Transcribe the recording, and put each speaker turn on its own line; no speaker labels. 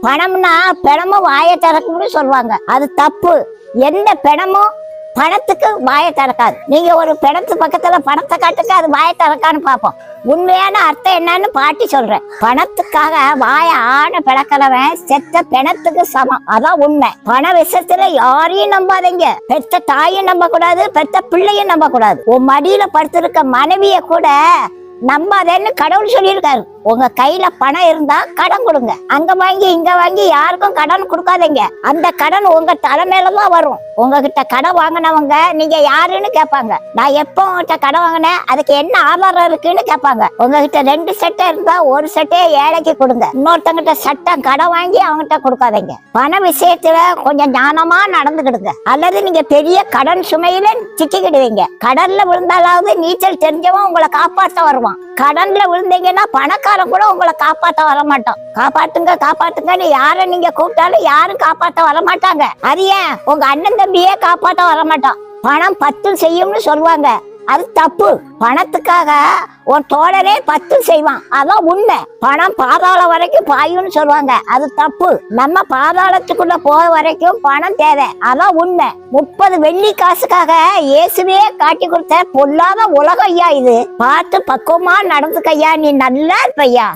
பணம்னா பிணமும் வாயை திறக்கும்னு சொல்லுவாங்க. அது தப்பு. எந்த பிணமும் பணத்துக்கு வாயை திறக்காது. நீங்க ஒரு பிணத்து பக்கத்துல பணத்தை காட்டுக்கு அது வாயை திறக்கான்னு பார்ப்போம். உண்மையான அர்த்தம் என்னன்னு பாட்டி சொல்றேன். பணத்துக்காக வாய ஆன பிளக்கிறவன் செத்த பிணத்துக்கு சமம். அதான் உண்மை. பண விஷயத்துல யாரையும் நம்பாதீங்க. பெத்த தாயும் நம்ப கூடாது, பெத்த பிள்ளையும் நம்ப கூடாது. உன் மடியில படுத்திருக்க மனைவிய கூட நம்பாதேன்னு கடவுள் சொல்லியிருக்காரு. உங்க கையில பணம் இருந்தா கடன் கொடுங்க. அங்க வாங்கி இங்க வாங்கி யாருக்கும் கடன் கொடுக்காதீங்க. அந்த கடன் உங்க தலைமையிலதான் வரும். உங்ககிட்ட கடன் வாங்கினவங்க நீங்க யாருன்னு கேட்பாங்க. நான் எப்போ உங்ககிட்ட கடன் வாங்கினேன், அதுக்கு என்ன ஆதாரம் இருக்குன்னு கேட்பாங்க. உங்ககிட்ட 2 சட்டை இருந்தா ஒரு சட்டையை ஏழைக்கு கொடுங்க. இன்னொருத்தங்கிட்ட சட்டம் கடன் வாங்கி அவங்ககிட்ட கொடுக்காதீங்க. பண விஷயத்துல கொஞ்சம் ஞானமா நடந்துக்கிடுங்க. அல்லது நீங்க பெரிய கடன் சுமையில சிக்கிக்கிடுவீங்க. கடல்ல விழுந்தாலாவது நீச்சல் தெரிஞ்சவன் உங்களை காப்பாற்ற வருவான். கடன்ல விழுந்தீங்கன்னா பணக்காரன் கூட உங்களை காப்பாற்ற வரமாட்டான். காப்பாத்துங்க காப்பாத்துங்கன்னு யார நீங்க கூப்பிட்டாலும் யாரும் காப்பாற்ற வரமாட்டாங்க. அது ஏன்? உங்க அண்ணன் தம்பியே காப்பாற்ற வரமாட்டான். பணம் 10 செய்யும்னு சொல்லுவாங்க. அது தப்பு. பணத்துக்காக உன் தோழரே 10 செய்வான். அதான் உண்மை. பணம் பாதாளம் வரைக்கும் பாயும்னு சொல்லுவாங்க. அது தப்பு. நம்ம பாதாளத்துக்குள்ள போக வரைக்கும் பணம் தேவை. அதான் உண்மை. 30 வெள்ளி காசுக்காக இயேசுவே காட்டி கொடுத்த பொல்லாத உலகம் ஐயா இது. பார்த்து பக்குவமா நடந்துக்கையா, நீ நல்லா இருப்பையா.